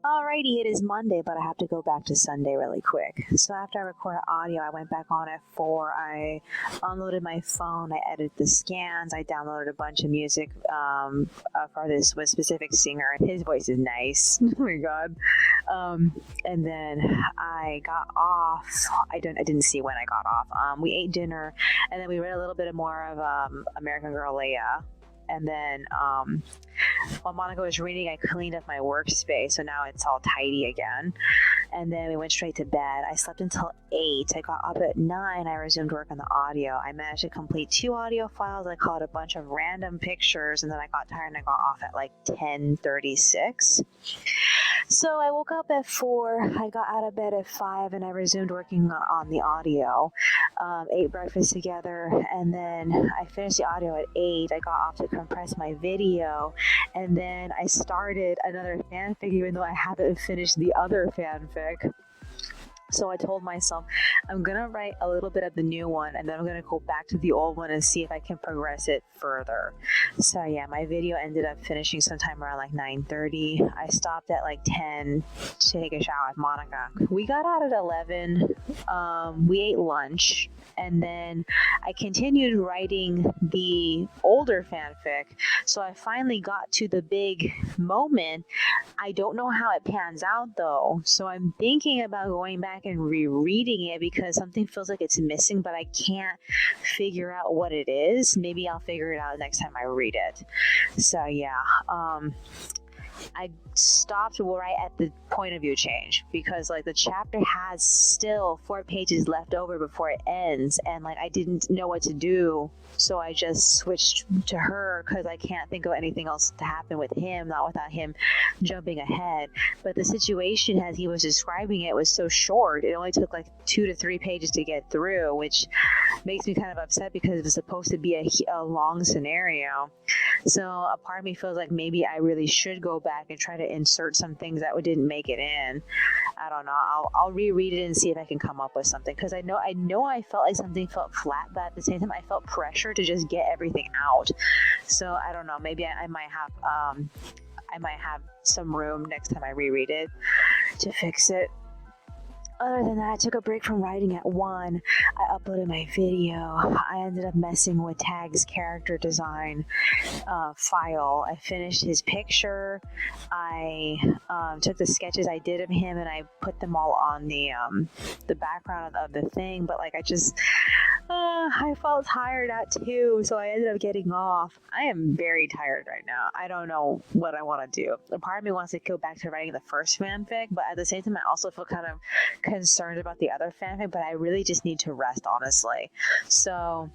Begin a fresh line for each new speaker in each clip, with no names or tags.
Alrighty, it is Monday, but I have to go back to Sunday really quick. So after I recorded audio, I went back on at 4. I unloaded my phone, I edited the scans, I downloaded a bunch of music for this one specific singer. His voice is nice. Oh my god. And then I got off. I didn't see when I got off. We ate dinner, and then we read a little bit more of American Girl Leia. And then while Monica was reading, I cleaned up my workspace, so now it's all tidy again. And then we went straight to bed. I slept until 8. I got up at 9. I resumed work on the audio. I managed to complete 2 audio files. I caught a bunch of random pictures, and then I got tired and I got off at like 10:36. So I woke up at 4. I got out of bed at 5, and I resumed working on the audio. Ate breakfast together, and then I finished the audio at 8. I got off to compress my video, and then I started another fanfic, even though I haven't finished the other fanfic. So I told myself, I'm going to write a little bit of the new one, and then I'm going to go back to the old one and see if I can progress it further. So yeah, my video ended up finishing sometime around like 9:30. I stopped at like 10 to take a shower with Monica. We got out at 11. We ate lunch, and then I continued writing the older fanfic. So I finally got to the big moment. I don't know how it pans out though. So I'm thinking about going back and rereading it because something feels like it's missing, but I can't figure out what it is. Maybe I'll figure it out next time I read it. So yeah, I stopped right at the point of view change because like the chapter has still 4 pages left over before it ends, and like I didn't know what to do, so I just switched to her because I can't think of anything else to happen with him, not without him jumping ahead. But the situation as he was describing it was so short, it only took like 2 to 3 pages to get through, which makes me kind of upset because it was supposed to be a long scenario. So a part of me feels like maybe I really should go back and try to insert some things that didn't make it in. I don't know. I'll reread it and see if I can come up with something, because I know I felt like something felt flat, but at the same time I felt pressure to just get everything out. So I don't know. Maybe I might have some room next time I reread it to fix it. Other than that, I took a break from writing at 1. I uploaded my video. I ended up messing with Tag's character design file. I finished his picture. I took the sketches I did of him and I put them all on the background of the thing. But like I felt tired at 2, so I ended up getting off. I am very tired right now. I don't know what I want to do. A part of me wants to go back to writing the first fanfic, but at the same time, I also feel kind of concerned about the other fanfic, but I really just need to rest, honestly. So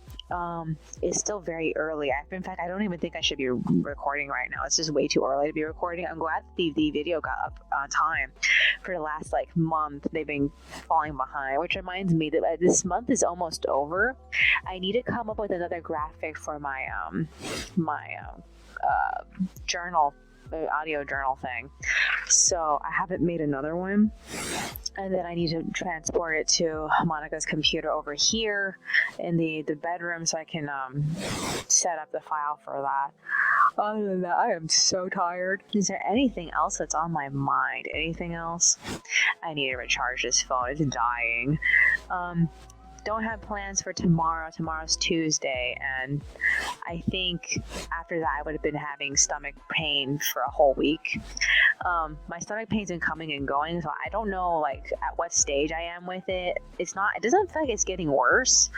it's still very early. In fact, I don't even think I should be recording right now. It's just way too early to be recording. I'm glad the video got up on time. For the last like month, they've been falling behind, which reminds me that this month is almost over. I need to come up with another graphic for my journal, the audio journal thing. So I haven't made another one. And then I need to transport it to Monica's computer over here in the bedroom so I can set up the file for that. Other than that, I am so tired. Is there anything else that's on my mind? Anything else? I need to recharge this phone. It's dying. Don't have plans for tomorrow. Tomorrow's Tuesday, and I think after that I would have been having stomach pain for a whole week. My stomach pain's been coming and going, so I don't know like at what stage I am with it. It doesn't feel like it's getting worse,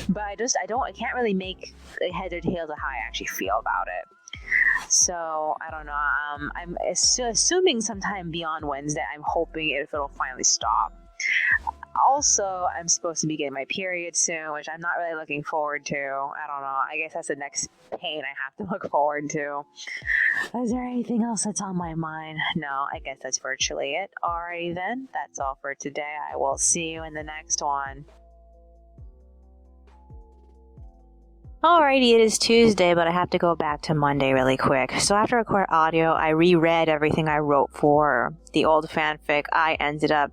but I can't really make heads or tails of how I actually feel about it. So I don't know. I'm assuming sometime beyond Wednesday. I'm hoping it'll finally stop. Also, I'm supposed to be getting my period soon, which I'm not really looking forward to. I don't know. I guess that's the next pain I have to look forward to. Is there anything else that's on my mind? No, I guess that's virtually it. Alrighty then. That's all for today. I will see you in the next one. Alrighty, it is Tuesday, but I have to go back to Monday really quick. So after I recorded audio, I reread everything I wrote for the old fanfic. I ended up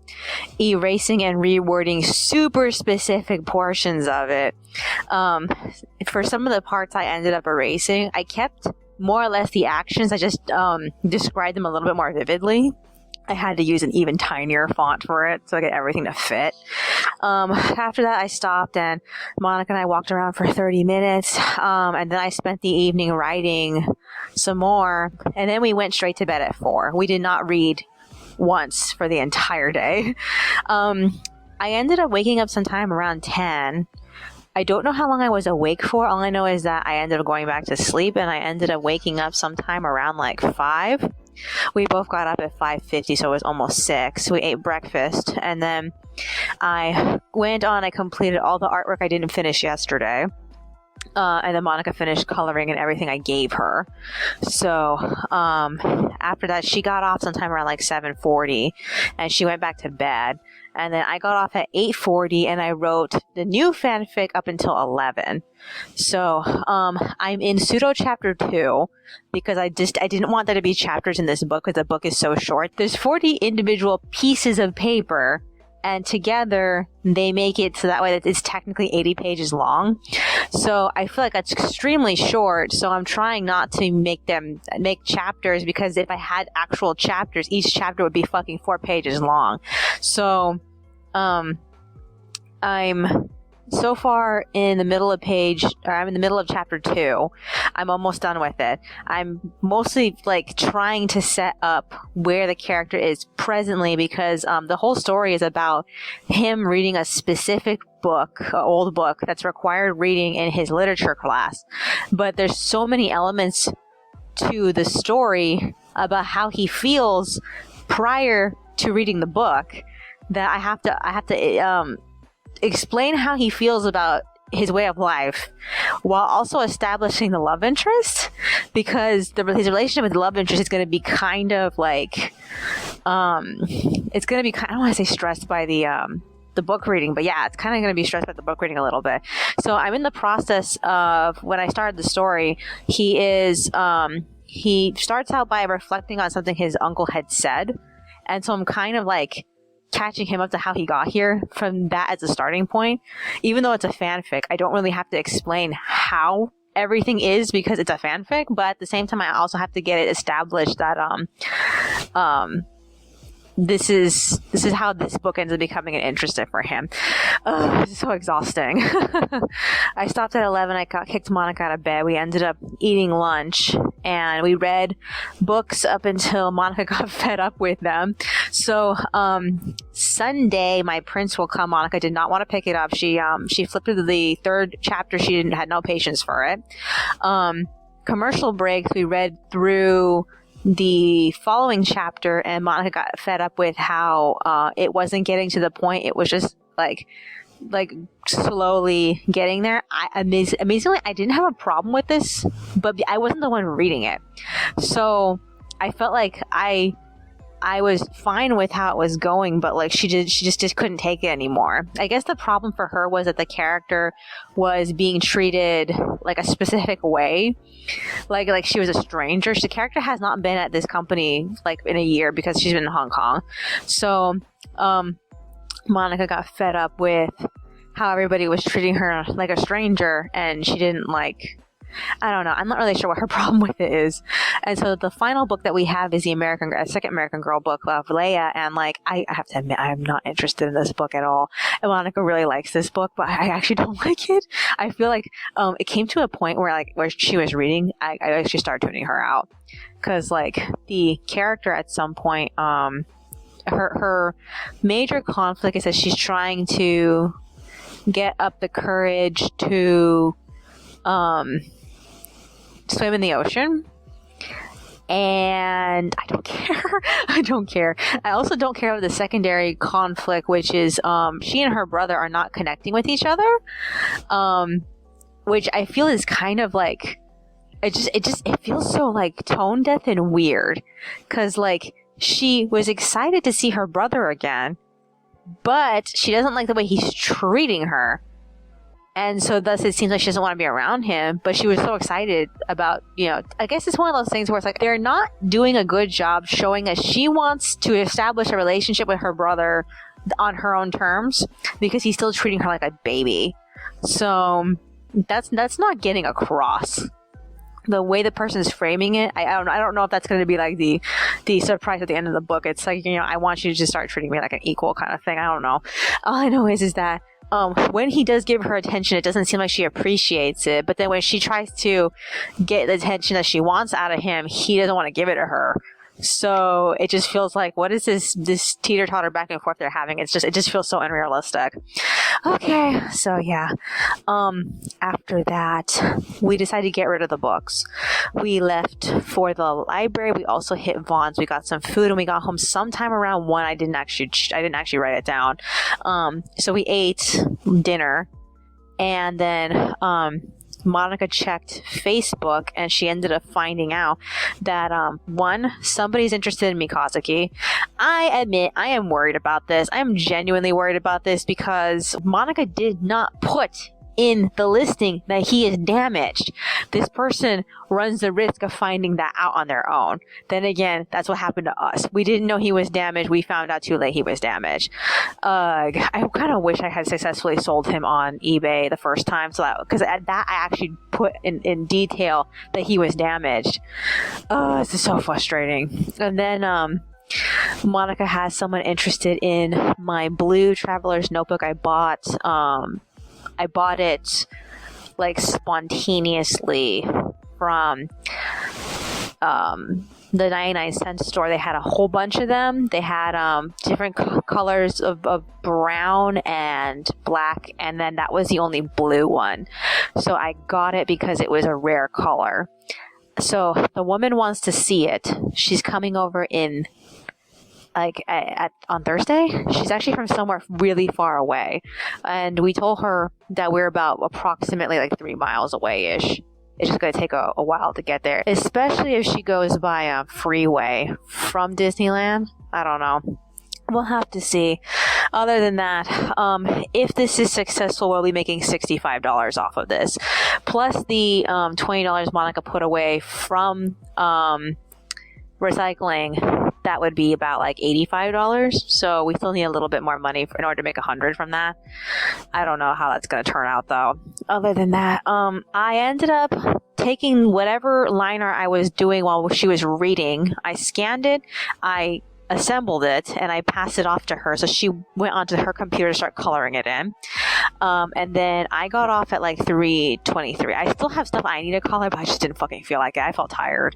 erasing and rewording super specific portions of it. For some of the parts I ended up erasing, I kept more or less the actions. I just described them a little bit more vividly. I had to use an even tinier font for it so I get everything to fit. After that, I stopped and Monica and I walked around for 30 minutes. And then I spent the evening writing some more. And then we went straight to bed at 4. We did not read once for the entire day. I ended up waking up sometime around 10. I don't know how long I was awake for. All I know is that I ended up going back to sleep and I ended up waking up sometime around like 5. We both got up at 5:50, so it was almost 6. We ate breakfast, and then I went on. I completed all the artwork I didn't finish yesterday, and then Monica finished coloring and everything I gave her. So after that, she got off sometime around like 7:40, and she went back to bed. And then I got off at 8:40 and I wrote the new fanfic up until 11. So, I'm in pseudo chapter 2 because I didn't want there to be chapters in this book because the book is so short. There's 40 individual pieces of paper and together they make it so that way that it's technically 80 pages long. So I feel like that's extremely short. So I'm trying not to make chapters because if I had actual chapters, each chapter would be fucking 4 pages long. So, I'm so far in the middle of I'm in the middle of chapter 2. I'm almost done with it. I'm mostly like trying to set up where the character is presently because the whole story is about him reading a specific book, an old book that's required reading in his literature class. But there's so many elements to the story about how he feels prior to reading the book that I have to explain how he feels about his way of life while also establishing the love interest because his relationship with the love interest is going to be kind of like it's going to be I don't want to say stressed by the book reading, but yeah, it's kind of going to be stressed by the book reading a little bit. So I'm in the process of when I started the story, he starts out by reflecting on something his uncle had said, and so I'm kind of like catching him up to how he got here from that as a starting point. Even though it's a fanfic, I don't really have to explain how everything is because it's a fanfic, but at the same time I also have to get it established that this is how this book ends up becoming an interest for him. This is so exhausting. I stopped at 11. I kicked Monica out of bed. We ended up eating lunch and we read books up until Monica got fed up with them. So Sunday my prince will come. Monica did not want to pick it up. She flipped to the 3rd chapter. She had no patience for it. Commercial breaks, we read through the following chapter and Monica got fed up with how it wasn't getting to the point. It was just like slowly getting there. Amazingly, I didn't have a problem with this, but I wasn't the one reading it. So I felt like I was fine with how it was going, but like she just couldn't take it anymore. I guess the problem for her was that the character was being treated like a specific way, like she was a stranger. The character has not been at this company like in a year because she's been in Hong Kong. So Monica got fed up with how everybody was treating her like a stranger, and she didn't like. I don't know. I'm not really sure what her problem with it is. And so the final book that we have is the second American Girl book of Leia. And like, I have to admit, I'm not interested in this book at all. And Monica really likes this book, but I actually don't like it. I feel like, it came to a point where she was reading, I actually started tuning her out. Cause like the character at some point, her major conflict is that she's trying to get up the courage to, swim in the ocean, and I don't care. I also don't care about the secondary conflict, which is she and her brother are not connecting with each other, which I feel is kind of like it feels so like tone deaf and weird, because like she was excited to see her brother again, but she doesn't like the way he's treating her. And so thus it seems like she doesn't want to be around him, but she was so excited about, I guess it's one of those things where it's like they're not doing a good job showing that she wants to establish a relationship with her brother on her own terms because he's still treating her like a baby. So that's not getting across. the way the person's framing it, I don't know if that's going to be like the surprise at the end of the book. It's like, I want you to just start treating me like an equal kind of thing. I don't know. All I know is that when he does give her attention, it doesn't seem like she appreciates it. But then when she tries to get the attention that she wants out of him, he doesn't want to give it to her. So it just feels like, what is this teeter-totter back and forth they're having? It just feels so unrealistic. Okay, so yeah. After that, we decided to get rid of the books. We left for the library. We also hit Vaughn's. We got some food, and we got home sometime around 1. I didn't actually write it down. So we ate dinner, and then Monica checked Facebook, and she ended up finding out that somebody's interested in Mikazuki. I admit I am worried about this. I am genuinely worried about this because Monica did not put in the listing that he is damaged. This person runs the risk of finding that out on their own. Then again, that's what happened to us. We didn't know he was damaged. We found out too late he was damaged. I kind of wish I had successfully sold him on eBay the first time, so that, because at that I actually put in detail that he was damaged. This is so frustrating. And then Monica has someone interested in my blue traveler's notebook I bought. I bought it like spontaneously from the 99-cent store. They had a whole bunch of them. They had different colors of brown and black, and then that was the only blue one. So I got it because it was a rare color. So the woman wants to see it. She's coming over in on Thursday. She's actually from somewhere really far away, and we told her that we're about approximately like 3 miles away-ish. It's just going to take a while to get there, especially if she goes by a freeway from Disneyland. I don't know. We'll have to see. Other than that, if this is successful, we'll be making $65 off of this, plus the $20 Monica put away from recycling. That would be about like $85. So we still need a little bit more money in order to make $100 from that. I don't know how that's going to turn out though. Other than that, I ended up taking whatever liner I was doing while she was reading. I scanned it. I assembled it, and I passed it off to her. So she went onto her computer to start coloring it in. And then I got off at like 3:23. I still have stuff I need to color, but I just didn't fucking feel like it. I felt tired.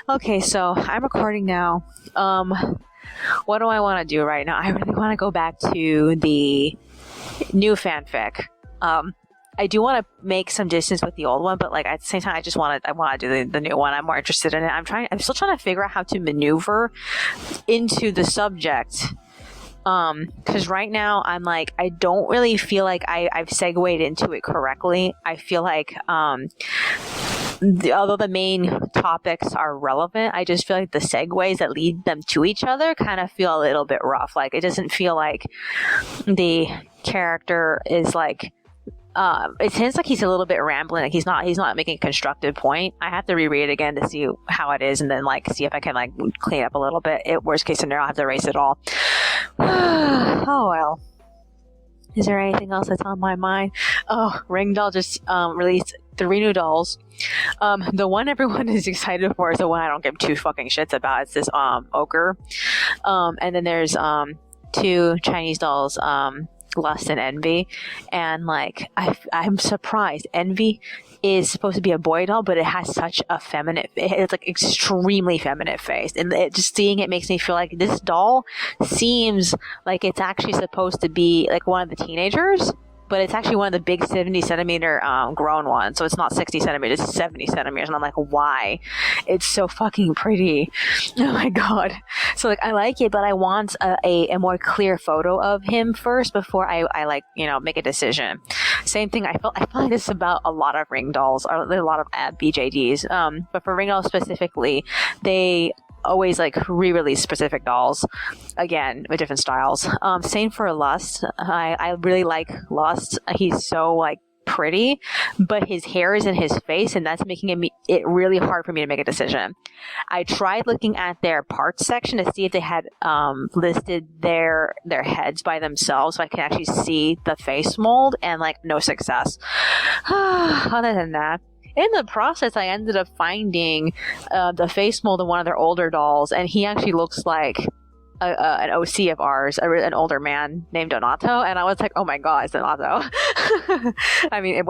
Okay, so I'm recording now. What do I want to do right now? I really want to go back to the new fanfic. I do want to make some distance with the old one, but like at the same time, I want to do the new one. I'm more interested in it. I'm still trying to figure out how to maneuver into the subject. Cause right now I'm like, I don't really feel like I've segued into it correctly. I feel like, although the main topics are relevant, I just feel like the segues that lead them to each other kind of feel a little bit rough. Like it doesn't feel like the character is like, it seems like he's a little bit rambling. Like he's not making a constructive point. I have to reread it again to see how it is, and then like see if I can like clean up a little bit. Worst case scenario, I'll have to erase it all. Oh well. Is there anything else that's on my mind? Oh, Ringdoll just released 3 new dolls. The one everyone is excited for is the one I don't give 2 fucking shits about. It's this ogre. And then there's 2 Chinese dolls, Lust and Envy, and like I'm surprised. Envy is supposed to be a boy doll, but it has such a it's like extremely feminine face, and just seeing it makes me feel like this doll seems like it's actually supposed to be like one of the teenagers, but it's actually one of the big 70 centimeter grown ones. So it's not 60 centimeters, it's 70 centimeters. And I'm like, why? It's so fucking pretty. Oh my God. So like, I like it, but I want a more clear photo of him first before I like, make a decision. Same thing. I feel like this is about a lot of ring dolls, or a lot of BJDs. But for ring dolls specifically, they always like re-release specific dolls again with different styles. Same for Lust. I really like Lust. He's so like pretty, but his hair is in his face, and that's making it really hard for me to make a decision. I tried looking at their parts section to see if they had listed their heads by themselves so I can actually see the face mold, and like no success. Other than that, in the process, I ended up finding the face mold of one of their older dolls, and he actually looks like an OC of ours, an older man named Donato, and I was like, oh my god, it's Donato. I mean,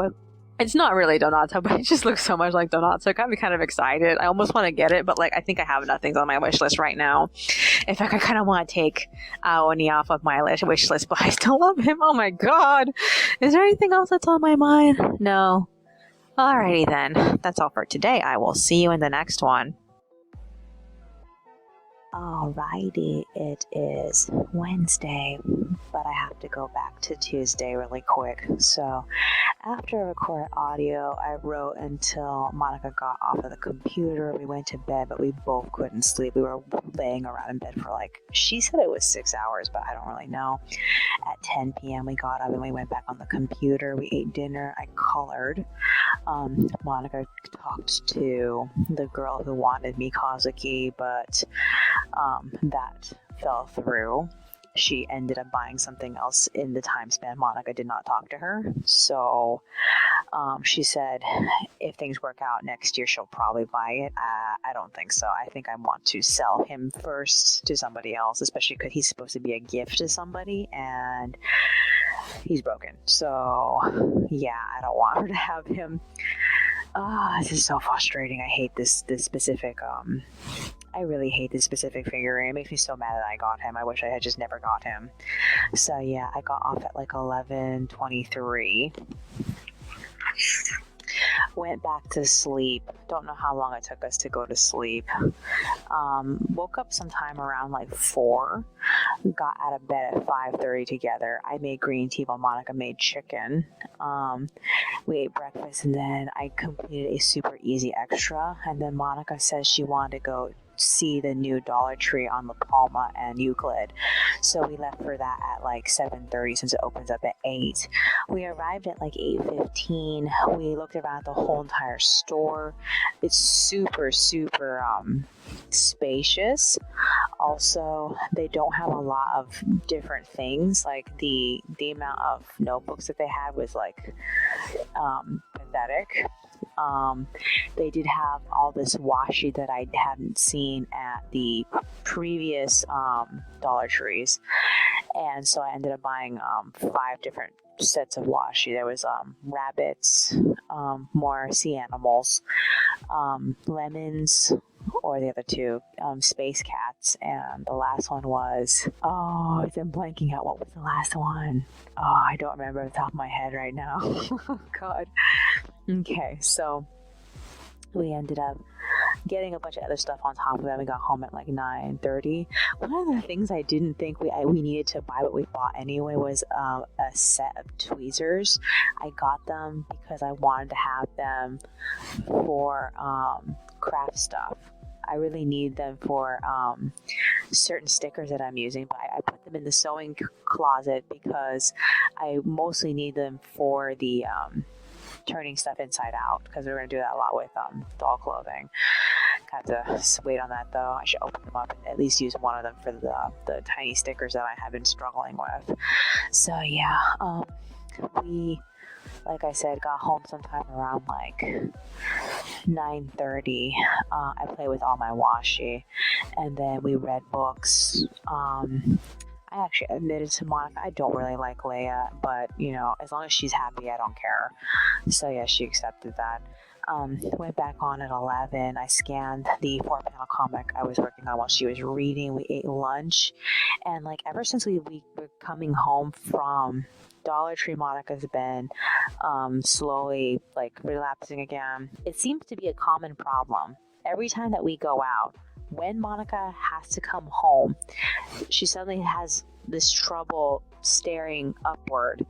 it's not really Donato, but it just looks so much like Donato. It got me kind of excited. I almost want to get it, but like I think I have enough things on my wish list right now. In fact, I kind of want to take Oni off of my wish list, but I still love him. Oh my god. Is there anything else that's on my mind? No. Alrighty then. That's all for today. I will see you in the next one. Alrighty, it is Wednesday, but I have to go back to Tuesday really quick. So after I recorded audio, I wrote until Monica got off of the computer. We went to bed, but we both couldn't sleep. We were laying around in bed for she said it was 6 hours, but I don't really know. At 10 p.m. we got up and we went back on the computer. We ate dinner. I colored. Monica talked to the girl who wanted me Kazuki, but that fell through. She ended up buying something else in the time span. Monica did not talk to her. So she said if things work out next year, she'll probably buy it. I don't think so. I think I want to sell him first to somebody else, especially because he's supposed to be a gift to somebody and he's broken. So yeah, I don't want her to have him. This is so frustrating. I hate this specific I really hate this specific figurine. It makes me so mad that I got him. I wish I had just never got him. So yeah, I got off at 11:23. Went back to sleep. Don't know how long it took us to go to sleep. Woke up sometime around 4. Got out of bed at 5:30 together. I made green tea while Monica made chicken. We ate breakfast and then I completed a super easy extra. And then Monica says she wanted to go see the new Dollar Tree on La Palma and Euclid. So we left for that at 7:30 since it opens up at 8. We arrived at 8:15. We looked around the whole entire store. It's super, super spacious. Also, they don't have a lot of different things. The amount of notebooks that they had was pathetic. They did have all this washi that I hadn't seen at the previous Dollar Trees, and so I ended up buying 5 different sets of washi. There was rabbits, more sea animals, lemons, or the other two, space cats, and the last one was, I'm blanking out. What was the last one? I don't remember off the top of my head right now. God. Okay, so we ended up getting a bunch of other stuff on top of that. We got home at 9:30. One of the things I didn't think we needed to buy, but we bought anyway, was a set of tweezers. I got them because I wanted to have them for craft stuff. I really need them for certain stickers that I'm using, but I put them in the sewing closet because I mostly need them for the turning stuff inside out, because we're going to do that a lot with doll clothing. Have to wait on that though. I should open them up and at least use one of them for the tiny stickers that I have been struggling with. So yeah, we, like I said, got home sometime around 9:30. I played with all my washi, and then we read books. I actually admitted to Monica I don't really like Leia, but as long as she's happy, I don't care. So yeah, she accepted that. Went back on at 11. I scanned the 4-panel comic I was working on while she was reading. We ate lunch, and ever since we were coming home from Dollar Tree, Monica's been slowly relapsing again. It seems to be a common problem. Every time that we go out, when Monica has to come home, she suddenly has this trouble staring upward,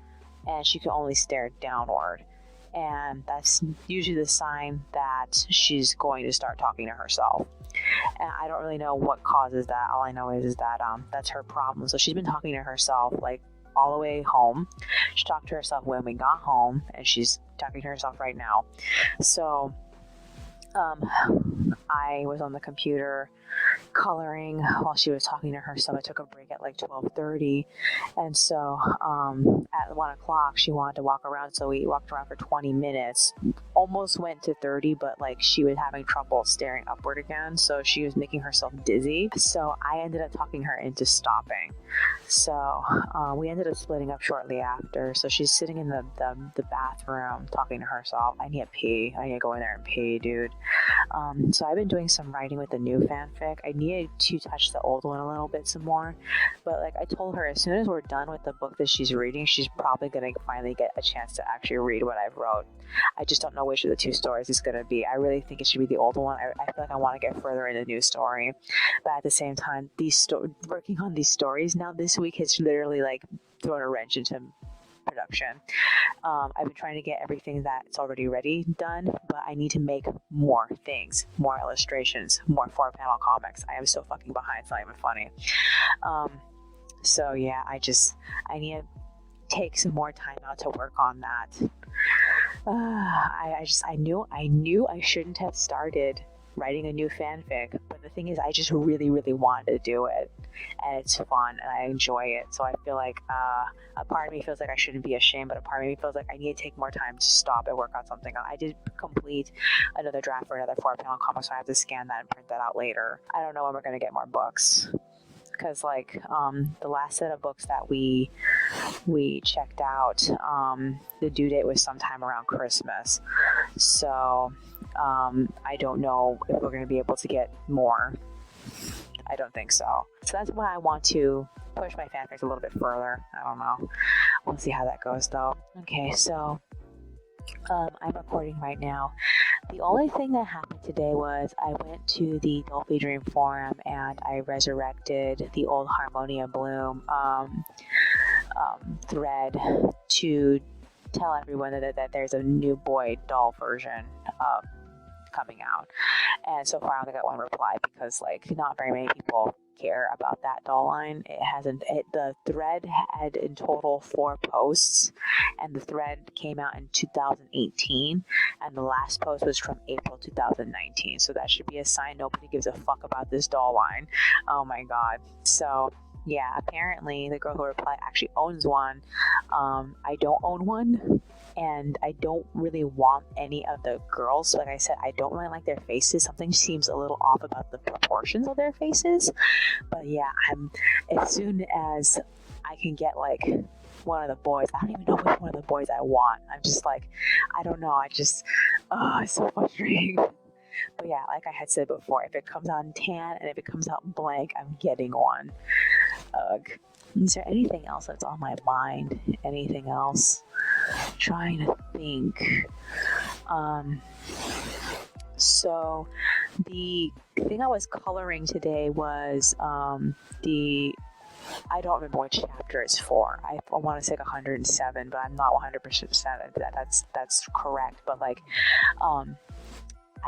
and she can only stare downward. And that's usually the sign that she's going to start talking to herself. And I don't really know what causes that. All I know is that that's her problem. So she's been talking to herself all the way home. She talked to herself when we got home, and she's talking to herself right now. So I was on the computer coloring while she was talking to herself. I took a break at 12:30, and so at 1 o'clock she wanted to walk around, so we walked around for 20 minutes, almost went to 30, but like she was having trouble staring upward again, so she was making herself dizzy. So I ended up talking her into stopping. So we ended up splitting up shortly after. So she's sitting in the bathroom talking to herself. I need to pee. I need to go in there and pee, dude. So I've been doing some writing with the new fanfic. I needed to touch the old one a little bit some more, but like I told her, as soon as we're done with the book that she's reading, she's probably going to finally get a chance to actually read what I've wrote. I just don't know which of the two stories it's going to be. I really think it should be the old one. I feel like I want to get further in the new story, but at the same time, working on these stories now this week has literally like thrown a wrench into production. I've been trying to get everything that's already ready done, but I need to make more things, more illustrations, more 4-panel comics. I am so fucking behind, it's not even funny. So yeah, I need to take some more time out to work on that. I knew I shouldn't have started writing a new fanfic, but the thing is, I just really, really wanted to do it, and it's fun, and I enjoy it. So I feel like a part of me feels like I shouldn't be ashamed, but a part of me feels like I need to take more time to stop and work on something. I did complete another draft for another 4-panel comic, so I have to scan that and print that out later. I don't know when we're going to get more books, because like the last set of books that we checked out, the due date was sometime around Christmas, so I don't know if we're going to be able to get more. I don't think so. So that's why I want to push my fanfics a little bit further. I don't know. We'll see how that goes though. Okay, so I'm recording right now. The only thing that happened today was I went to the Dolphy Dream forum and I resurrected the old Harmonia Bloom thread to tell everyone that there's a new boy doll version coming out. And so far I only got one reply because like not very many people care about that doll line. The thread had in total 4 posts, and the thread came out in 2018, and the last post was from April 2019, so that should be a sign nobody gives a fuck about this doll line. Oh my god. So yeah, apparently the girl who replied actually owns one. I don't own one, and I don't really want any of the girls. Like I said, I don't really like their faces. Something seems a little off about the proportions of their faces. But yeah, as soon as I can get like one of the boys, I don't even know which one of the boys I want. I'm just like, I don't know. It's so frustrating. But yeah, like I had said before, if it comes out in tan and if it comes out in blank, I'm getting one. Ugh. Is there anything else that's on my mind? Anything else? I'm trying to think. So the thing I was coloring today was I don't remember which chapter it's for. I want to say like 107, but I'm not 100% that's correct. But like, I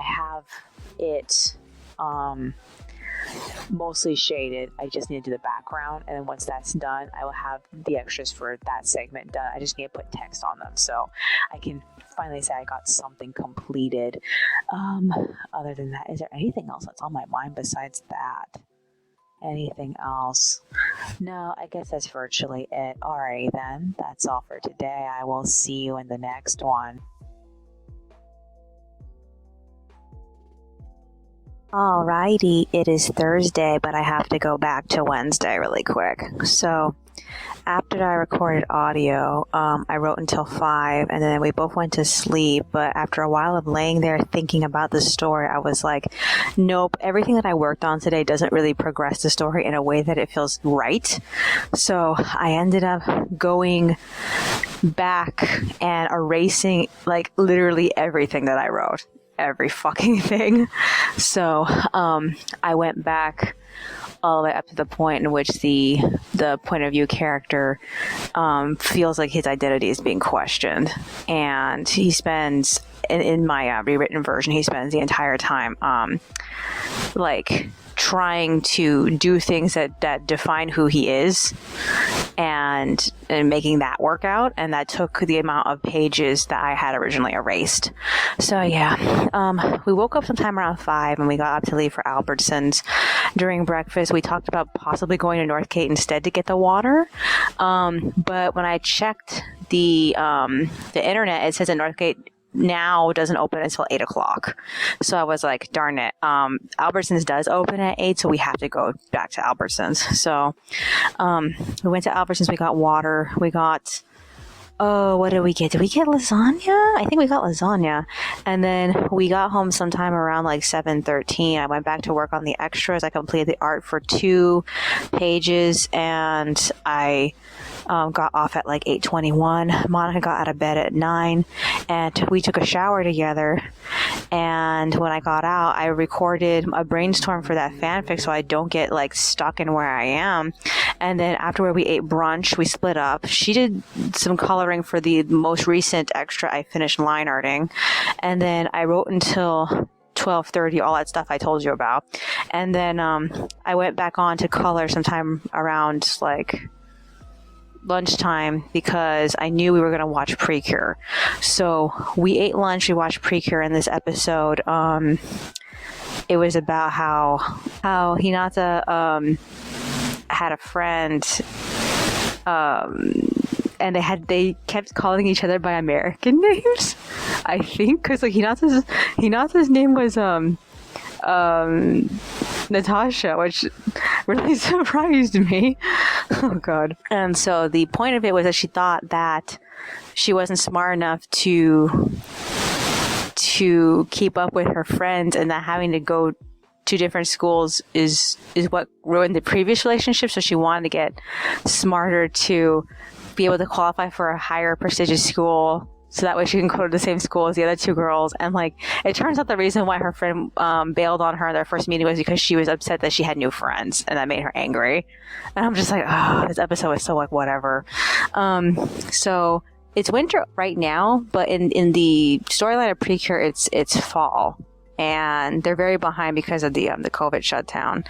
have it mostly shaded. I just need to do the background, and then once that's done, I will have the extras for that segment done. I just need to put text on them so I can finally say I got something completed. Other than that, is there anything else that's on my mind besides that? Anything else? No, I guess that's virtually it. Alrighty then, that's all for today. I will see you in the next one. Alrighty, it is Thursday, but I have to go back to Wednesday really quick. So, after I recorded audio, I wrote until 5, and then we both went to sleep, but after a while of laying there thinking about the story, I was like, nope, everything that I worked on today doesn't really progress the story in a way that it feels right. So, I ended up going back and erasing, like, literally everything that I wrote. Every fucking thing. So I went back all the way up to the point in which the point of view character feels like his identity is being questioned, and he spends in my rewritten version, he spends the entire time like trying to do things that define who he is and making that work out, and that took the amount of pages that I had originally erased. So yeah, we woke up sometime around 5 and we got up to leave for Albertsons. During breakfast we talked about possibly going to Northgate instead to get the water, but when I checked the internet, it says that Northgate now doesn't open until 8 o'clock. So I was like, darn it. Albertsons does open at 8, so we have to go back to Albertsons. So we went to Albertsons, we got water, we got, what did we get? Did we get lasagna? I think we got lasagna. And then we got home sometime around like 7:13. I went back to work on the extras. I completed the art for 2 pages, and I got off at like 8:21. Monica got out of bed at 9, and we took a shower together. And when I got out, I recorded a brainstorm for that fanfic so I don't get like stuck in where I am. And then afterward, we ate brunch. We split up. She did some coloring for the most recent extra. I finished line arting, and then I wrote until 12:30, all that stuff I told you about. And then I went back on to color sometime around like lunchtime because I knew we were going to watch Precure. So we ate lunch, we watched Precure in this episode. It was about how Hinata had a friend, and they kept calling each other by American names, I think, because like Hinata's name was Natasha, which really surprised me. Oh god. And so the point of it was that she thought that she wasn't smart enough to keep up with her friends, and that having to go to different schools is what ruined the previous relationship. So she wanted to get smarter to be able to qualify for a higher prestigious school, so that way she can go to the same school as the other 2 girls. And like, it turns out the reason why her friend bailed on her in their first meeting was because she was upset that she had new friends, and that made her angry. And I'm just like, oh, this episode is so like whatever. So it's winter right now, but in the storyline of Precure, it's fall. And they're very behind because of the COVID shutdown.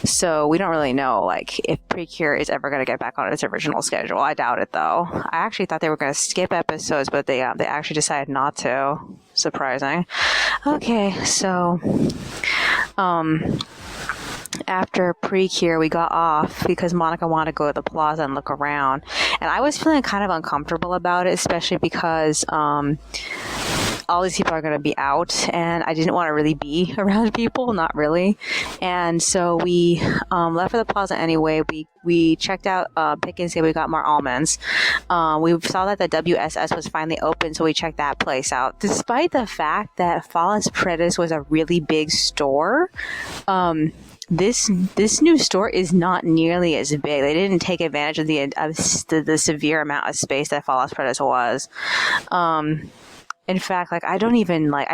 So we don't really know like if Precure is ever going to get back on its original schedule. I doubt it though. I actually thought they were going to skip episodes, but they actually decided not to. Surprising. Okay, so after Precure, we got off because Monica wanted to go to the plaza and look around, and I was feeling kind of uncomfortable about it, especially because all these people are going to be out, and I didn't want to really be around people, not really. And so we left for the plaza anyway. We checked out Pick and Save. We got more almonds. We saw that the WSS was finally open, so we checked that place out. Despite the fact that Fallas Predis was a really big store, this new store is not nearly as big. They didn't take advantage of the severe amount of space that Fallas Predis was. In fact, like I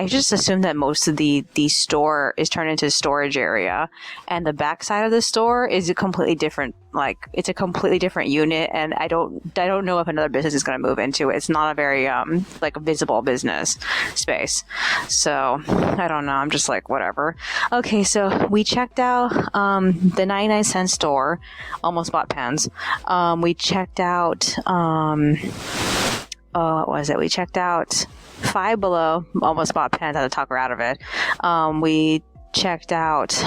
just assumed that most of the store is turned into a storage area, and the backside of the store is a completely different, like it's a completely different unit, and I don't know if another business is going to move into it. It's not a very like visible business space, so I don't know. I'm just like whatever. Okay, so we checked out the 99-cent store, almost bought pens. We checked out what was it? We checked out Five Below, almost bought pens, had to talk her out of it. We checked out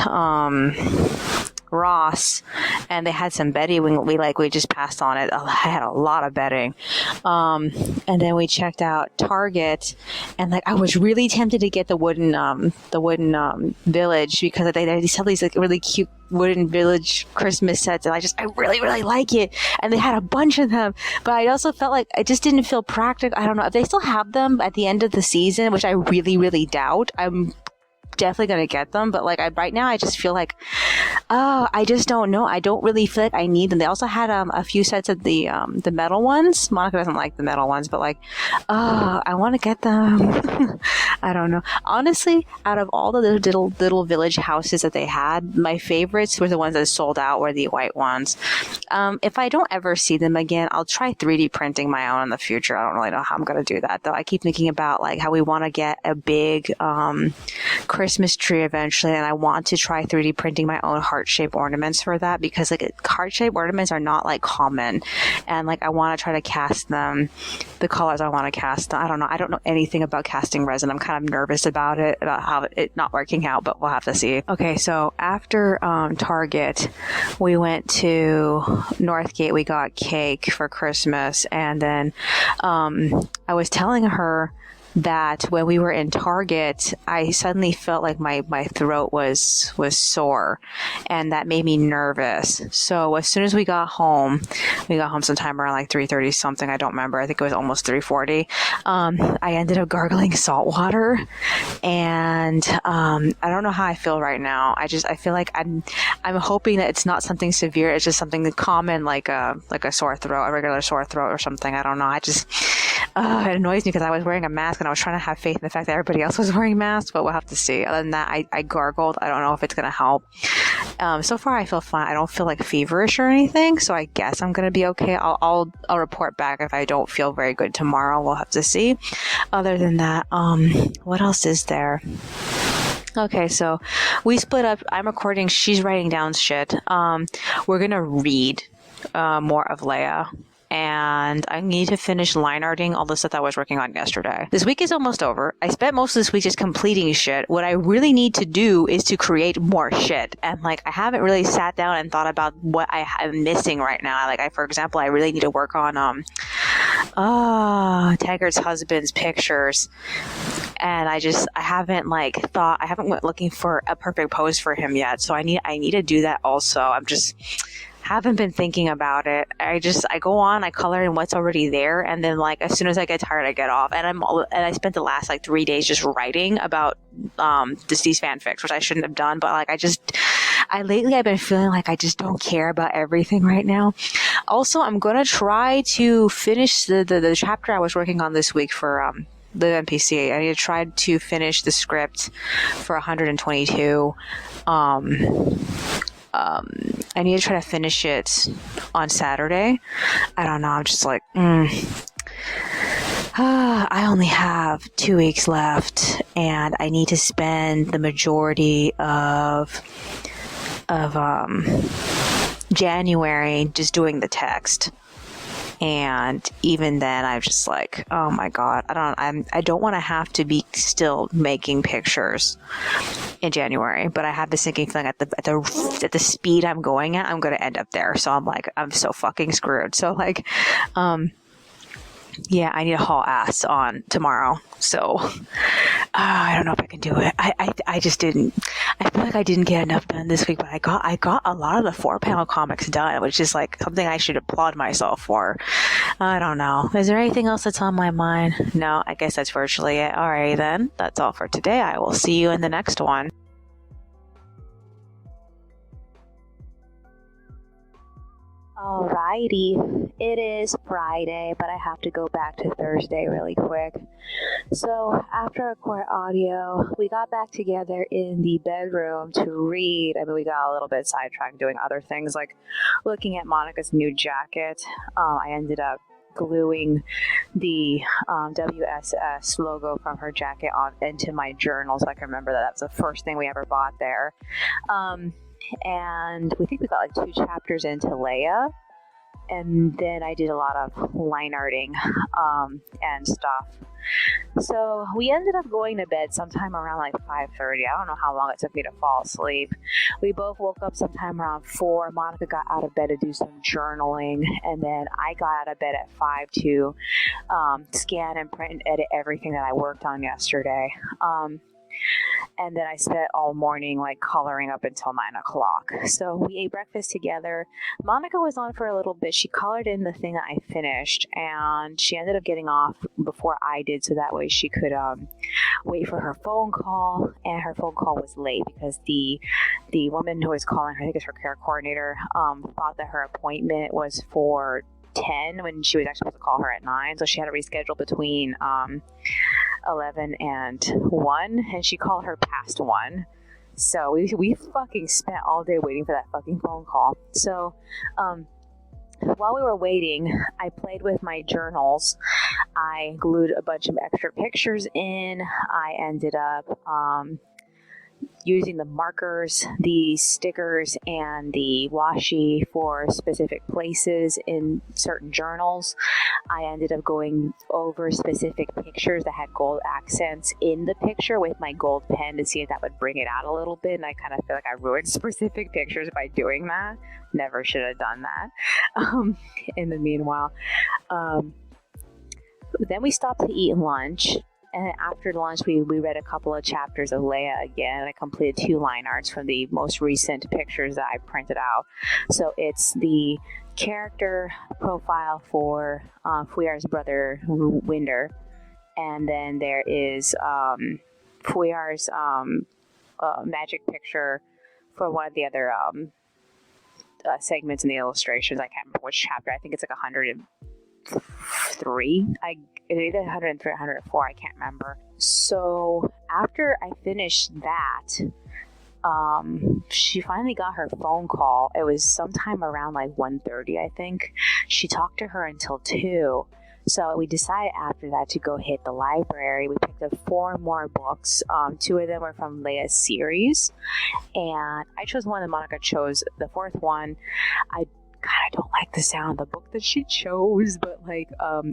Ross, and they had some bedding. We just passed on it. I had a lot of bedding. And then we checked out Target, and like I was really tempted to get the wooden village, because they sell these like really cute wooden village Christmas sets, and I really, really like it. And they had a bunch of them, but I also felt like I just didn't feel practical. I don't know if they still have them at the end of the season, which I really, really doubt. I'm definitely going to get them, but like right now I just feel like I just don't know. I don't really feel like I need them. They also had a few sets of the metal ones. Monica doesn't like the metal ones, but like I want to get them. I don't know. Honestly, out of all the little village houses that they had, my favorites were the ones that sold out, were the white ones. If I don't ever see them again, I'll try 3D printing my own in the future. I don't really know how I'm going to do that though. I keep thinking about like how we want to get a big Christmas tree eventually, and I want to try 3D printing my own heart-shaped ornaments for that, because like heart-shaped ornaments are not like common, and like I want to try to cast them the colors I want to cast them. I don't know anything about casting resin. I'm kind of nervous about how it not working out, but we'll have to see. Okay, so after Target, we went to Northgate. We got cake for Christmas, and then I was telling her that when we were in Target, I suddenly felt like my throat was sore, and that made me nervous. So as soon as we got home sometime around like 3:30 something, I don't remember. I think it was almost 3:40. I ended up gargling salt water, and I don't know how I feel right now. I feel like I'm hoping that it's not something severe. It's just something common, like a sore throat, a regular sore throat or something. I don't know. It annoys me because I was wearing a mask and I was trying to have faith in the fact that everybody else was wearing masks, but we'll have to see. Other than that, I gargled. I don't know if it's going to help. So far I feel fine. I don't feel like feverish or anything, so I guess I'm going to be okay. I'll report back if I don't feel very good tomorrow. We'll have to see. Other than that, what else is there? Okay, so we split up. I'm recording. She's writing down shit. We're going to read more of Leia. And I need to finish line arting all the stuff that I was working on yesterday. This week is almost over. I spent most of this week just completing shit. What I really need to do is to create more shit. And I haven't really sat down and thought about what I'm missing right now. For example, I really need to work on Taggart's husband's pictures. And I haven't went looking for a perfect pose for him yet. So I need to do that also. Haven't been thinking about it. I go on, I color in what's already there, and then as soon as I get tired, I get off. And I spent the last 3 days just writing about these fanfics, which I shouldn't have done. But lately I've been feeling like I just don't care about everything right now. Also, I'm gonna try to finish the chapter I was working on this week for the NPC. I need to try to finish the script for 122. I need to try to finish it on Saturday. I don't know. I'm just I only have 2 weeks left, and I need to spend the majority of January just doing the text. And even then, I'm just oh my god, I don't want to have to be still making pictures in January. But I have this sinking feeling at the speed I'm going at, I'm going to end up there. So I'm so fucking screwed. So yeah, I need to haul ass on tomorrow. So I don't know if I can do it. I just didn't. I feel like I didn't get enough done this week, but I got a lot of the 4-panel comics done, which is something I should applaud myself for. I don't know. Is there anything else that's on my mind? No, I guess that's virtually it. All right, then. That's all for today. I will see you in the next one. Alrighty, it is Friday, but I have to go back to Thursday really quick. So after I record audio, we got back together in the bedroom to read. We got a little bit sidetracked doing other things, like looking at Monica's new jacket. I ended up gluing the WSS logo from her jacket into my journal, so I can remember that that's the first thing we ever bought there. And we think we got 2 chapters into Leia, and then I did a lot of line arting and stuff. So we ended up going to bed sometime around 5:30. I don't know how long it took me to fall asleep. We both woke up sometime around 4. Monica got out of bed to do some journaling, and then I got out of bed at 5 to scan and print and edit everything that I worked on yesterday. And then I spent all morning coloring up until 9 o'clock. So we ate breakfast together. Monica was on for a little bit. She colored in the thing that I finished, and she ended up getting off before I did, so that way she could wait for her phone call. And her phone call was late because the woman who was calling her, I think it's her care coordinator, thought that her appointment was for 10 when she was actually supposed to call her at 9, so she had to reschedule between 11 and 1, and she called her past 1. So we fucking spent all day waiting for that fucking phone call. So while we were waiting, I played with my journals. I glued a bunch of extra pictures in. I ended up using the markers, the stickers, and the washi for specific places in certain journals. I ended up going over specific pictures that had gold accents in the picture with my gold pen to see if that would bring it out a little bit. And I kind of feel like I ruined specific pictures by doing that. Never should have done that. In the meanwhile, then we stopped to eat lunch. And after lunch, we read a couple of chapters of Leia again. I completed 2 line arts from the most recent pictures that I printed out. So it's the character profile for Fuyar's brother, Winder. And then there is Fuyar's magic picture for one of the other segments in the illustrations. I can't remember which chapter. I think it's like 103. Either 103 or 104. I can't remember. So after I finished that, she finally got her phone call. It was sometime around like 1:30, I think. She talked to her until 2. So we decided after that to go hit the library. We picked up 4 more books. 2 of them were from Leia's series. And I chose one and Monica chose the 4th one. I don't like the sound of the book that she chose, but like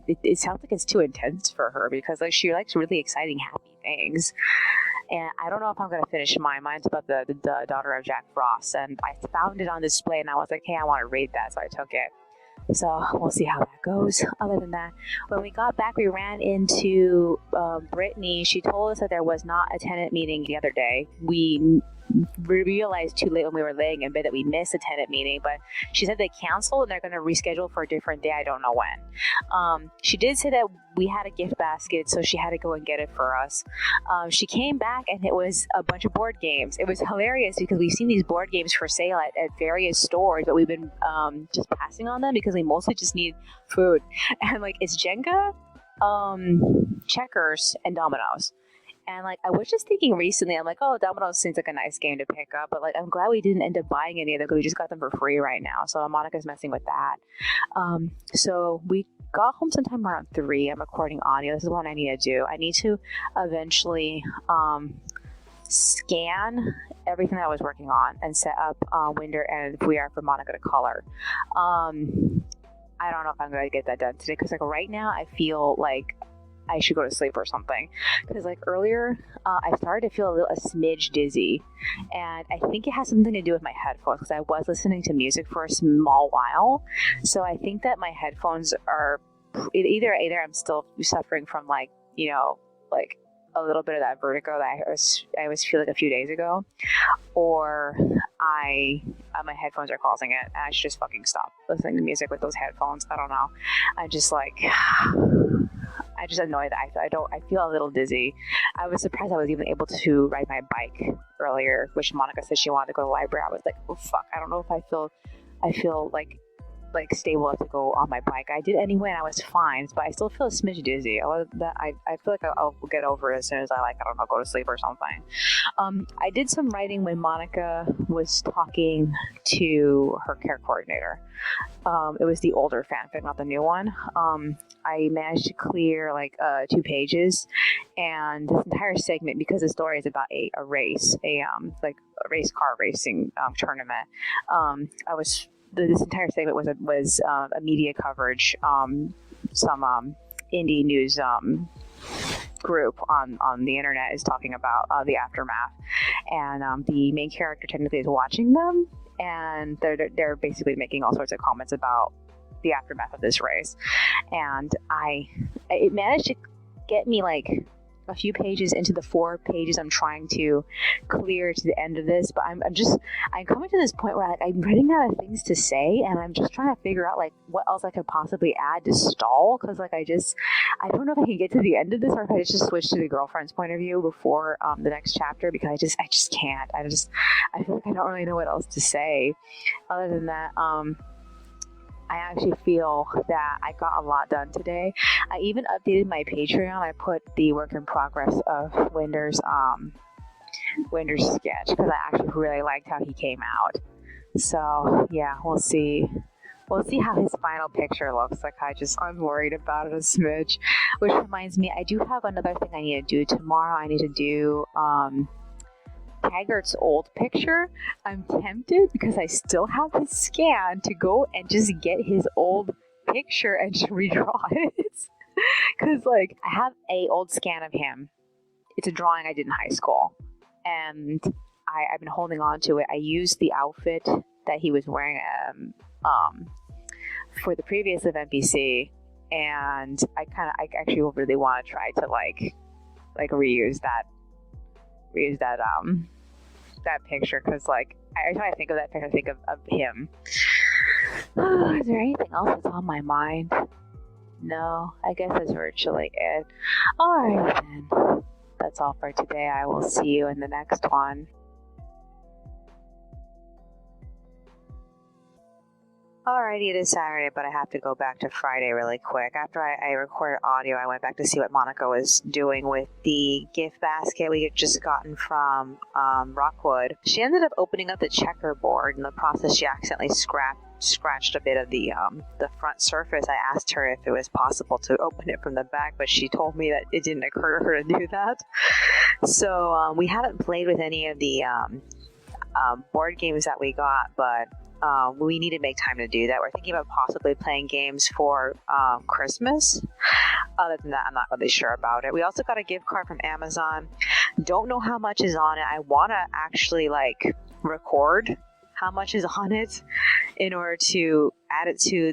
it sounds like it's too intense for her because like she likes really exciting, happy things. And I don't know if I'm going to finish mine. Mine's about the daughter of Jack Frost. And I found it on display and I was like, hey, I want to read that. So I took it. So we'll see how that goes. Other than that, when we got back, we ran into Brittany. She told us that there was not a tenant meeting the other day. We realized too late when we were laying in bed that we missed a tenant meeting, but she said they canceled and they're going to reschedule for a different day. I don't know when. She did say that we had a gift basket, so she had to go and get it for us. She came back and it was a bunch of board games. It was hilarious because we've seen these board games for sale at various stores, but we've been just passing on them because we mostly just need food. And like it's Jenga, checkers, and dominoes. And like I was just thinking recently, I'm like, oh, dominoes seems like a nice game to pick up, but like I'm glad we didn't end up buying any of them because we just got them for free right now. So Monica's messing with that. So we got home sometime around 3. I'm recording audio. This is what I need to do. I need to eventually scan everything that I was working on and set up Winder and Fuyar for Monica to color. I don't know if I'm going to get that done today because like right now I feel like I should go to sleep or something because like earlier I started to feel a smidge dizzy, and I think it has something to do with my headphones because I was listening to music for a small while. So I think that my headphones are either I'm still suffering from like like a little bit of that vertigo that I was feeling a few days ago, or my headphones are causing it and I should just fucking stop listening to music with those headphones. I don't know. I just annoyed that I feel a little dizzy. I was surprised I was even able to ride my bike earlier, which Monica said she wanted to go to the library. I was like, oh fuck, I don't know if I feel like stable enough to go on my bike. I did anyway and I was fine, but I still feel a smidge dizzy. I feel like I'll get over it as soon as I go to sleep or something. I did some writing when Monica was talking to her care coordinator. It was the older fanfic, not the new one. I managed to clear 2 pages, and this entire segment, because the story is about a race, a race car racing tournament. This entire segment was a media coverage, some indie news group on the internet is talking about the aftermath, and the main character technically is watching them, and they're basically making all sorts of comments about the aftermath of this race, and it managed to get me a few pages into the 4 pages I'm trying to clear to the end of this, but I'm coming to this point where I'm running out of things to say, and I'm just trying to figure out what else I could possibly add to stall, because I don't know if I can get to the end of this or if I just switch to the girlfriend's point of view before the next chapter, because I just can't. I feel like I don't really know what else to say other than that. I actually feel that I got a lot done today. I even updated my Patreon. I put the work in progress of Winder's sketch because I actually really liked how he came out. So yeah, we'll see. We'll see how his final picture looks like. I'm worried about it a smidge. Which reminds me, I do have another thing I need to do tomorrow. I need to do Taggart's old picture. I'm tempted because I still have his scan to go and just get his old picture and just redraw it. Because I have a old scan of him. It's a drawing I did in high school, and I've been holding on to it. I used the outfit that he was wearing for the previous event BC, and I actually really want to try to like reuse that that picture, because like every time I think of that picture, I think of him. Is there anything else that's on my mind? No, I guess that's virtually it. Alright then. That's all for today. I will see you in the next one. Alrighty, it is Saturday, but I have to go back to Friday really quick. After I recorded audio, I went back to see what Monica was doing with the gift basket we had just gotten from Rockwood. She ended up opening up the checkerboard. In the process, she accidentally scratched a bit of the front surface. I asked her if it was possible to open it from the back, but she told me that it didn't occur to her to do that. So we haven't played with any of the board games that we got, but we need to make time to do that. We're thinking about possibly playing games for Christmas. Other than that, I'm not really sure about it. We also got a gift card from Amazon. Don't know how much is on it. I want to actually like record how much is on it in order to add it to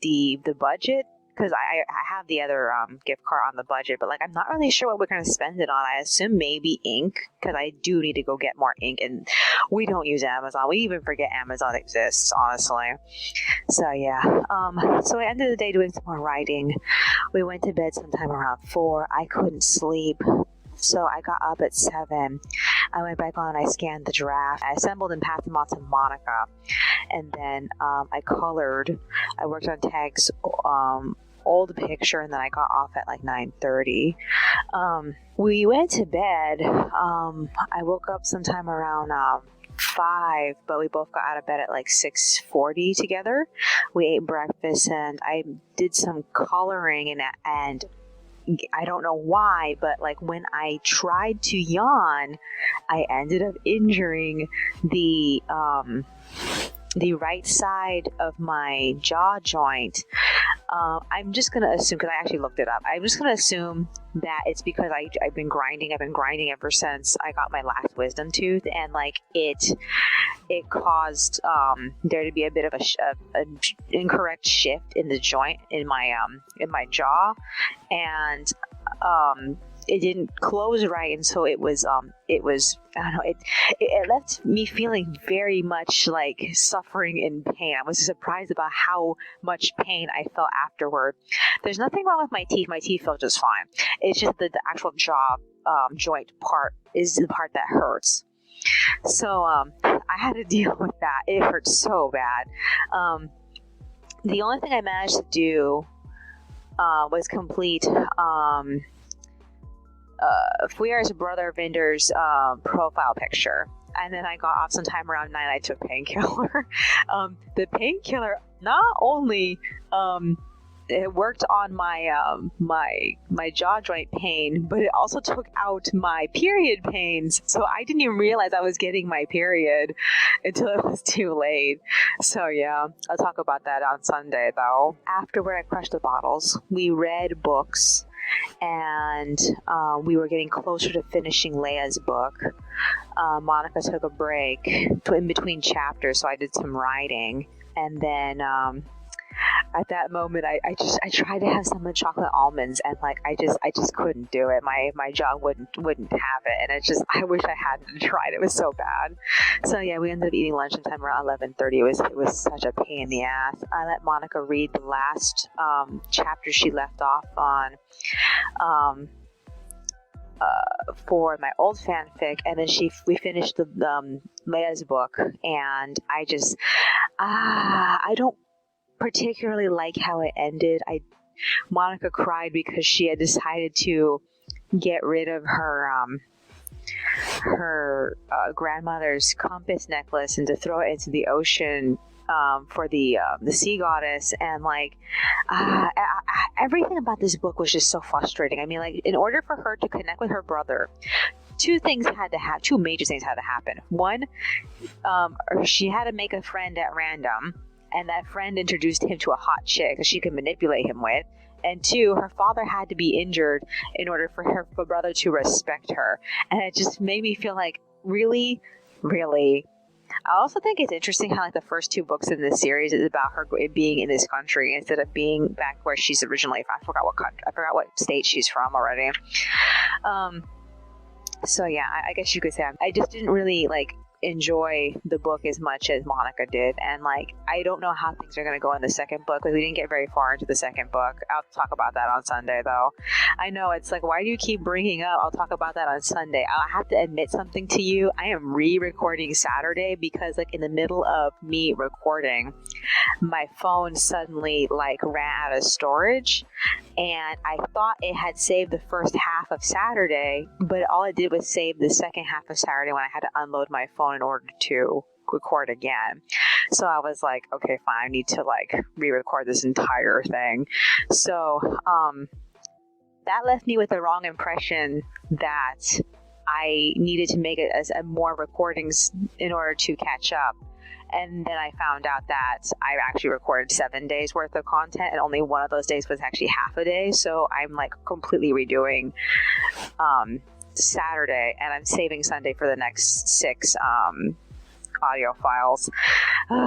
the budget, because I have the other gift card on the budget, but like I'm not really sure what we're going to spend it on. I assume maybe ink, because I do need to go get more ink, and we don't use Amazon. We even forget Amazon exists, honestly. So yeah, so I ended the day doing some more writing. We went to bed sometime around 4. I couldn't sleep, so I got up at 7. I went back on and I scanned the draft. I assembled and passed them on to Monica. And then I colored. I worked on Tag's old picture, and then I got off at like 9:30. We went to bed. I woke up sometime around 5, but we both got out of bed at like 6:40 together. We ate breakfast, and I did some coloring, and I don't know why, but like when I tried to yawn, I ended up injuring the right side of my jaw joint. I'm just going to assume, because I actually looked it up, I'm just going to assume that it's because I've been grinding ever since I got my last wisdom tooth, and like it caused there to be a bit of a incorrect shift in the joint in my jaw, and it didn't close right, and so it was I don't know, it left me feeling very much like suffering and pain. I was surprised about how much pain I felt afterward. There's nothing wrong with my teeth. My teeth felt just fine. It's just the actual jaw joint part is the part that hurts. So I had to deal with that. It hurt so bad. The only thing I managed to do was complete Fuire's brother Vinder's profile picture. And then I got off sometime around 9. I took painkiller. The painkiller not only it worked on my jaw joint pain, but it also took out my period pains. So I didn't even realize I was getting my period until it was too late. So yeah, I'll talk about that on Sunday though. Afterward, I crushed the bottles. We read books, and we were getting closer to finishing Leia's book. Monica took a break in between chapters, so I did some writing, and then at that moment, I tried to have some chocolate almonds, and like I just couldn't do it. My jaw wouldn't have it, and I wish I hadn't tried. It was so bad. So yeah, we ended up eating lunch sometime around 11:30. It was such a pain in the ass. I let Monica read the last chapter she left off on for my old fanfic, and then we finished the Leia's book, and I don't particularly like how it ended. Monica cried because she had decided to get rid of her grandmother's compass necklace and to throw it into the ocean for the sea goddess, and like everything about this book was just so frustrating. I mean, like, in order for her to connect with her brother, two major things had to happen. One, she had to make a friend at random, and that friend introduced him to a hot chick that she could manipulate him with. And 2, her father had to be injured in order for her brother to respect her. And it just made me feel like, really? I also think it's interesting how like the first 2 books in this series is about her being in this country instead of being back where she's originally from. I forgot what country, I forgot what state she's from already. So yeah, I guess you could say I just didn't really like enjoy the book as much as Monica did, and like I don't know how things are going to go in the second book because we didn't get very far into the second book. I'll talk about that on Sunday though. I know it's like, why do you keep bringing up I'll talk about that on Sunday? I'll have to admit something to you. I am re-recording Saturday because like in the middle of me recording, my phone suddenly like ran out of storage, and I thought it had saved the first half of Saturday, but all it did was save the second half of Saturday when I had to unload my phone in order to record again. So I was like, okay, fine, I need to like re-record this entire thing. So that left me with the wrong impression that I needed to make it as more recordings in order to catch up. And then I found out that I actually recorded 7 days worth of content, and only one of those days was actually half a day. So I'm like completely redoing Saturday, and I'm saving Sunday for the next 6 audio files.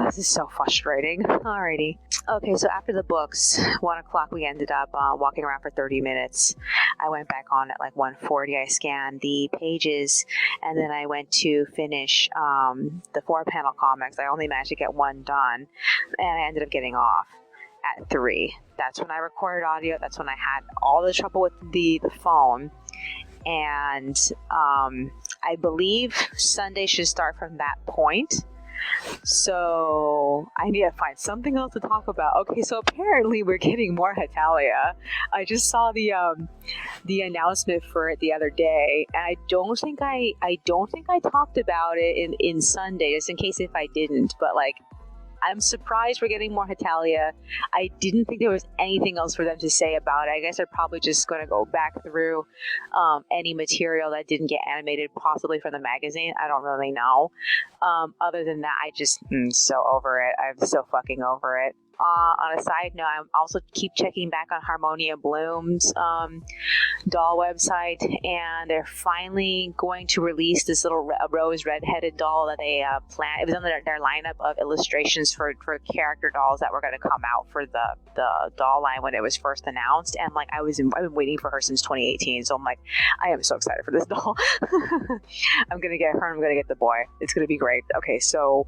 This is so frustrating. Alrighty. Okay, so after the books, 1 o'clock, we ended up walking around for 30 minutes. I went back on at like 1:40. I scanned the pages, and then I went to finish the 4-panel comics. I only managed to get 1 done, and I ended up getting off at 3. That's when I recorded audio. That's when I had all the trouble with the phone. And I believe Sunday should start from that point. So I need to find something else to talk about. Okay, so apparently we're getting more Hetalia. I just saw the announcement for it the other day, and I don't think I talked about it in Sunday, just in case if I didn't. But like, I'm surprised we're getting more Hetalia. I didn't think there was anything else for them to say about it. I guess they're probably just going to go back through any material that didn't get animated, possibly from the magazine. I don't really know. Other than that, I just so over it. I'm so fucking over it. On a side note, I also keep checking back on Harmonia Bloom's doll website, and they're finally going to release this little rose red-headed doll that they planned. It was on their lineup of illustrations for character dolls that were going to come out for the doll line when it was first announced. And like I've been waiting for her since 2018, so I'm like, I am so excited for this doll. I'm gonna get her, and I'm gonna get the boy. It's gonna be great. Okay, so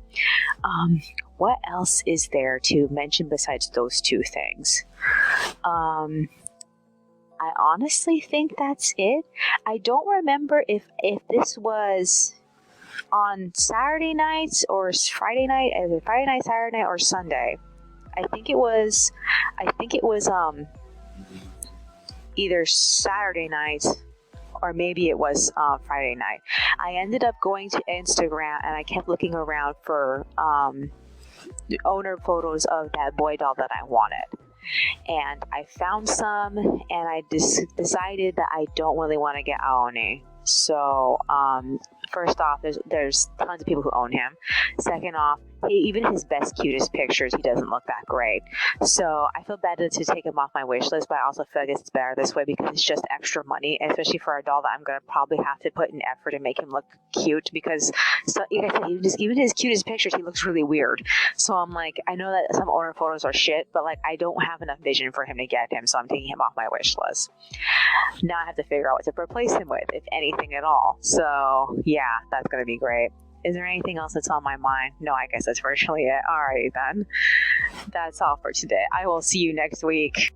what else is there to mention besides those 2 things? I honestly think that's it. I don't remember if this was on Saturday nights or Friday night, Friday night, Saturday night, or Sunday. I think it was either Saturday night or maybe it was Friday night. I ended up going to Instagram, and I kept looking around for owner photos of that boy doll that I wanted, and I found some, and I decided that I don't really want to get Aoni. So first off, there's tons of people who own him. Second off, even his best, cutest pictures, he doesn't look that great. So I feel bad to take him off my wish list, but I also feel like it's better this way because it's just extra money, especially for a doll that I'm going to probably have to put in effort to make him look cute, because like I said, even his cutest pictures, he looks really weird. So I'm like, I know that some owner photos are shit, but like I don't have enough vision for him to get him, so I'm taking him off my wish list. Now I have to figure out what to replace him with, if anything at all. So yeah, that's going to be great. Is there anything else that's on my mind? No, I guess that's virtually it. Alrighty then. That's all for today. I will see you next week.